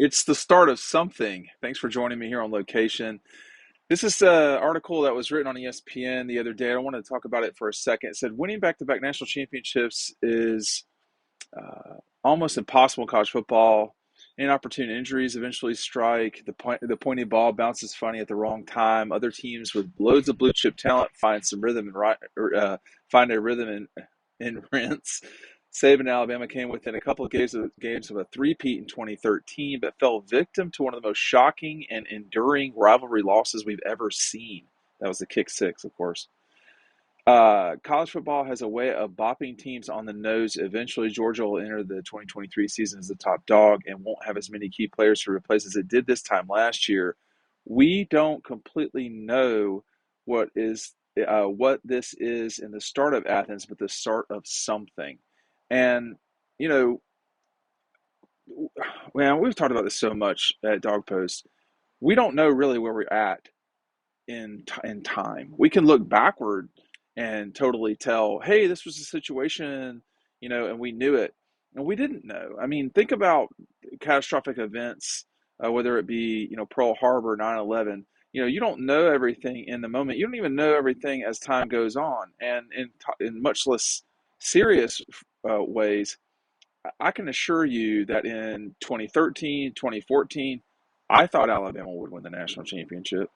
It's the start of something. Thanks for joining me here on location. This is an article that was written on ESPN the other day. I want to talk about it for a second. It said winning back-to-back national championships is almost impossible in college football. Inopportune injuries eventually strike. The pointy ball bounces funny at the wrong time. Other teams with loads of blue chip talent find some rhythm and find a rhythm in rinse. Saban and Alabama came within a couple of games of a three-peat in 2013, but fell victim to one of the most shocking and enduring rivalry losses we've ever seen. That was the kick six, of course. College football has a way of bopping teams on the nose. Eventually, Georgia will enter the 2023 season as the top dog and won't have as many key players to replace as it did this time last year. We don't completely know what this is in the start of Athens, but the start of something. And you know, man, we've talked about this so much at Dog Post. We don't know really where we're at in time. We can look backward and totally tell, hey, this was a situation, and we knew it, and we didn't know. I mean, think about catastrophic events, whether it be Pearl Harbor, 9/11. You don't know everything in the moment. You don't even know everything as time goes on, and in much less serious ways. I can assure you that in 2013, 2014, I thought Alabama would win the national championship.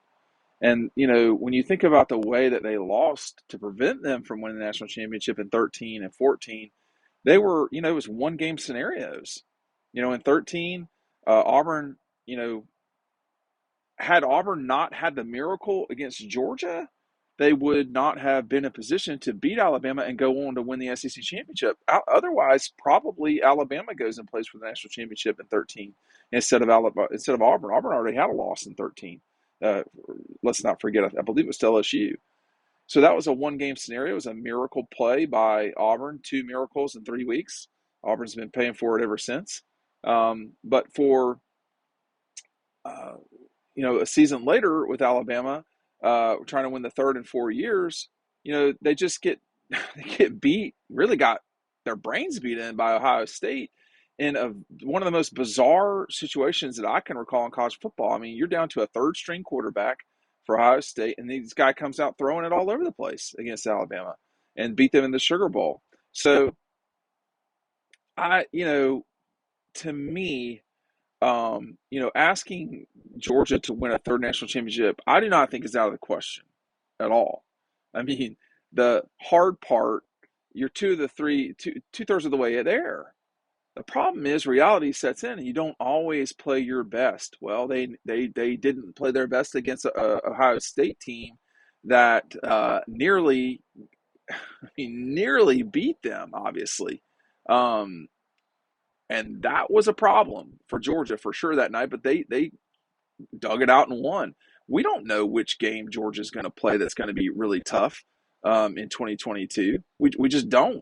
And, when you think about the way that they lost to prevent them from winning the national championship in 13 and 14, they were, it was one game scenarios. In 13, Auburn, had Auburn not had the miracle against Georgia, they would not have been in position to beat Alabama and go on to win the SEC championship. Otherwise, probably Alabama goes and plays for the national championship in 13 instead of Auburn. Auburn already had a loss in 13. Uh, let's not forget, I believe it was to LSU. So that was a one-game scenario. It was a miracle play by Auburn, two miracles in 3 weeks. Auburn's been paying for it ever since. But for uh, a season later with Alabama, trying to win the third in 4 years, they just get they get beat. Really got their brains beat in by Ohio State in one of the most bizarre situations that I can recall in college football. I mean, you're down to a third string quarterback for Ohio State, and this guy comes out throwing it all over the place against Alabama and beat them in the Sugar Bowl. So to me, asking Georgia to win a third national championship, I do not think is out of the question at all. I mean, the hard part, you're two-thirds of the way there. The problem is reality sets in, and you don't always play your best. Well, they didn't play their best against a Ohio State team that nearly beat them, obviously. Um, and that was a problem for Georgia for sure that night, but they dug it out and won. We don't know which game Georgia's going to play that's going to be really tough in 2022. We just don't.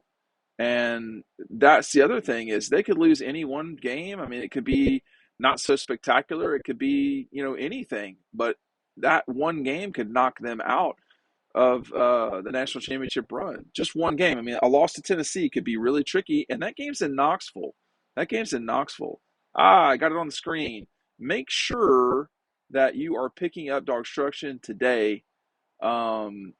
And that's the other thing is they could lose any one game. I mean, it could be not so spectacular. It could be, anything. But that one game could knock them out of the national championship run. Just one game. I mean, a loss to Tennessee could be really tricky. And that game's in Knoxville. That game's in Knoxville. I got it on the screen. Make sure that you are picking up Dog Instruction today. Um,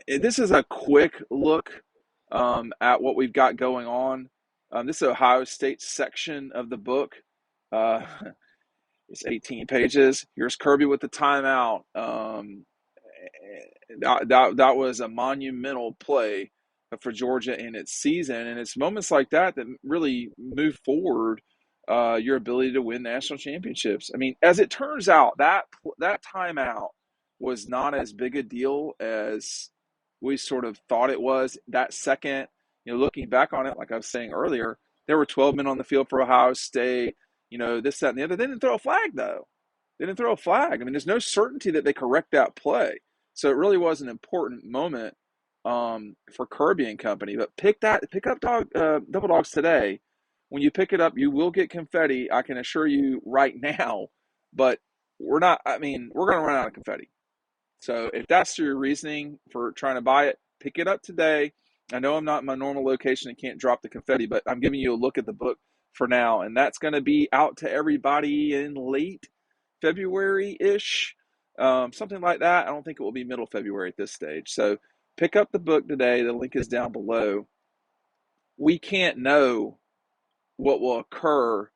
this is a quick look at what we've got going on. This is Ohio State section of the book. Uh, it's 18 pages. Here's Kirby with the timeout. That was a monumental play for Georgia in its season, and it's moments like that that really move forward your ability to win national championships. I mean, as it turns out, that timeout was not as big a deal as we sort of thought it was. That second, looking back on it, like I was saying earlier, there were 12 men on the field for Ohio State. This, that, and the other. They didn't throw a flag though. They didn't throw a flag. I mean, there's no certainty that they correct that play. So it really was an important moment for Kirby and company. But pick up Double Dogs today. When you pick it up, you will get confetti. I can assure you right now. But we're not. I mean, we're going to run out of confetti. So if that's your reasoning for trying to buy it, pick it up today. I know I'm not in my normal location and can't drop the confetti, but I'm giving you a look at the book for now, and that's going to be out to everybody in late February-ish, something like that. I don't think it will be middle February at this stage. So pick up the book today. The link is down below. We can't know what will occur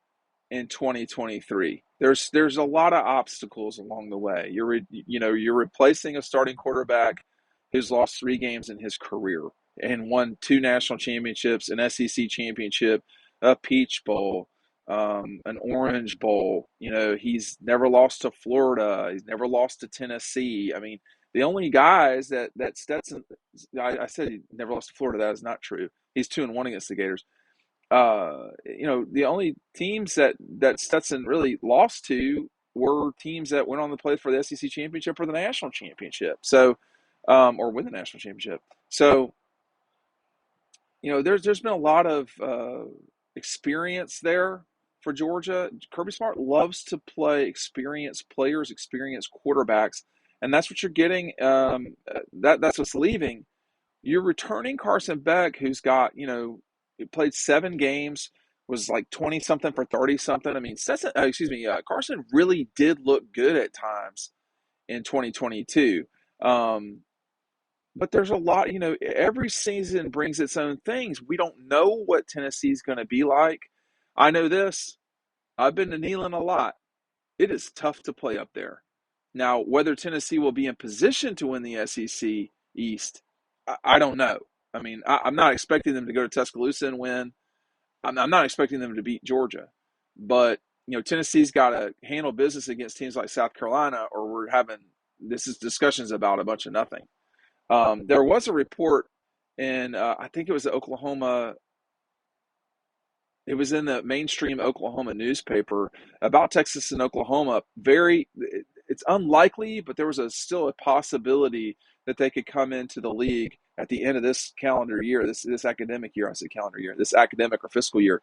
in 2023. There's a lot of obstacles along the way. You're replacing a starting quarterback who's lost 3 games in his career and won 2 national championships, an SEC championship, a Peach Bowl, an Orange Bowl. He's never lost to Florida. He's never lost to Tennessee. I mean, the only guys that Stetson, I said he never lost to Florida. That is not true. He's 2-1 against the Gators. The only teams that Stetson really lost to were teams that went on to play for the SEC championship or the national championship. So, or win the national championship. So, there's been a lot of experience there for Georgia. Kirby Smart loves to play experienced players, experienced quarterbacks, and that's what you're getting. That's what's leaving. You're returning Carson Beck, who's got, he played 7 games, was like 20 something for 30 something. I mean, Carson really did look good at times in 2022. But there's a lot, every season brings its own things. We don't know what Tennessee's going to be like. I know this. I've been to Neyland a lot. It is tough to play up there. Now, whether Tennessee will be in position to win the SEC East, I don't know. I mean, I'm not expecting them to go to Tuscaloosa and win. I'm not expecting them to beat Georgia. But, Tennessee's got to handle business against teams like South Carolina, or we're having discussions about a bunch of nothing. There was a report in, I think it was Oklahoma. It was in the mainstream Oklahoma newspaper about Texas and Oklahoma. It's unlikely, but there was still a possibility that they could come into the league at the end of this calendar year, this academic year. I say calendar year, this academic or fiscal year.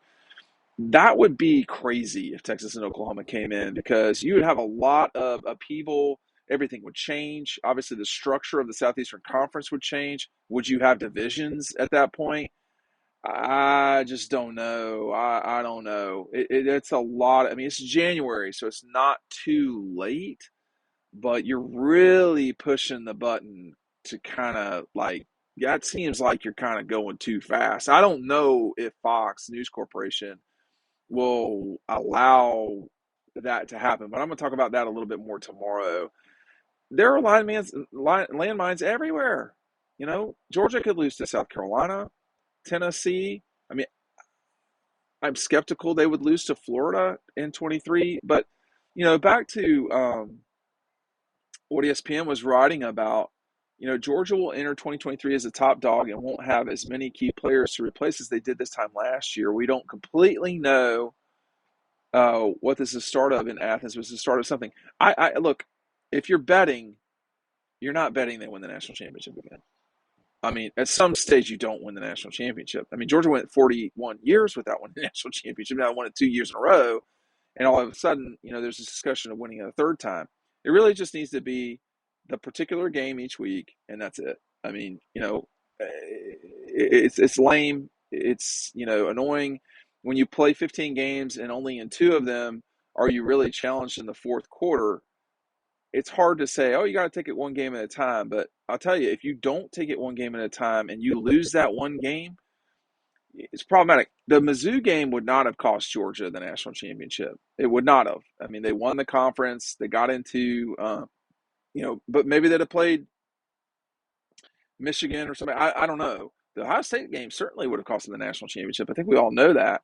That would be crazy if Texas and Oklahoma came in, because you would have a lot of upheaval. Everything would change. Obviously, the structure of the Southeastern Conference would change. Would you have divisions at that point? I just don't know. I don't know. It's a lot. I mean, it's January, so it's not too late, but you're really pushing the button to kind of like, yeah, it seems like you're kind of going too fast. I don't know if Fox News Corporation will allow that to happen, but I'm going to talk about that a little bit more tomorrow. There are landmines everywhere. Georgia could lose to South Carolina, Tennessee. I mean, I'm skeptical they would lose to Florida in 23, but back to what ESPN was writing about. Georgia will enter 2023 as a top dog and won't have as many key players to replace as they did this time last year. We don't completely know what this is the start of in Athens. Was the start of something. I look, if you're betting, you're not betting they win the national championship again. I mean, at some stage, you don't win the national championship. I mean, Georgia went 41 years without winning the national championship. Now won it 2 years in a row. And all of a sudden, there's this discussion of winning it a third time. It really just needs to be the particular game each week, and that's it. I mean, it's lame. It's, annoying. When you play 15 games and only in 2 of them are you really challenged in the fourth quarter, it's hard to say, oh, you got to take it one game at a time. But I'll tell you, if you don't take it one game at a time and you lose that one game, it's problematic. The Mizzou game would not have cost Georgia the national championship. It would not have. I mean, they won the conference. They got into, but maybe they'd have played Michigan or something. I don't know. The Ohio State game certainly would have cost them the national championship. I think we all know that.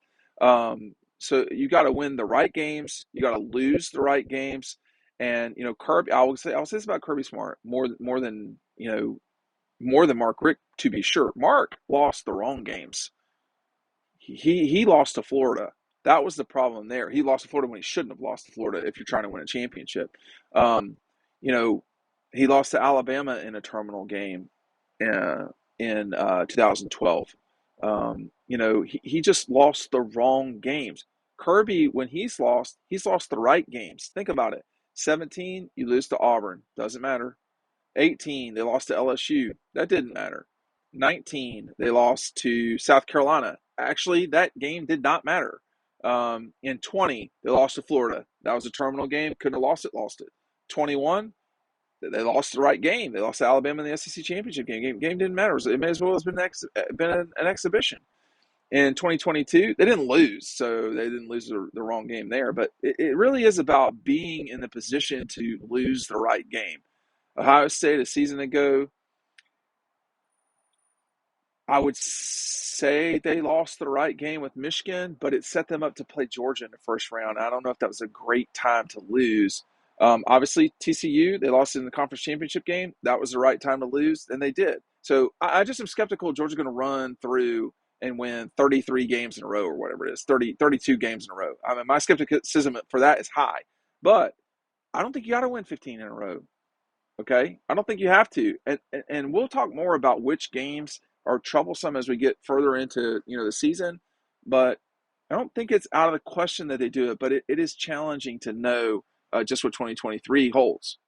So you got to win the right games. You got to lose the right games. And Kirby, I'll say this about Kirby Smart more than Mark Richt, to be sure. Mark lost the wrong games. He lost to Florida. That was the problem there. He lost to Florida when he shouldn't have lost to Florida if you're trying to win a championship. He lost to Alabama in a terminal game in 2012. He just lost the wrong games. Kirby, when he's lost the right games. Think about it. 17, you lose to Auburn. Doesn't matter. 18, they lost to LSU. That didn't matter. 19, they lost to South Carolina. Actually, that game did not matter. In 20, they lost to Florida. That was a terminal game. Couldn't have lost it. Lost it. 21, they lost the right game. They lost to Alabama in the SEC championship game. Game didn't matter. It may as well have been an exhibition. In 2022, they didn't lose, so they didn't lose the wrong game there. But it really is about being in the position to lose the right game. Ohio State a season ago, I would say they lost the right game with Michigan, but it set them up to play Georgia in the first round. I don't know if that was a great time to lose. Obviously, TCU, they lost in the conference championship game. That was the right time to lose, and they did. So I just am skeptical Georgia's going to run through and win 33 games in a row or whatever it is, 32 games in a row. I mean, my skepticism for that is high. But I don't think you got to win 15 in a row. Okay, I don't think you have to, and we'll talk more about which games are troublesome as we get further into the season. But I don't think it's out of the question that they do it. But it is challenging to know just what 2023 holds.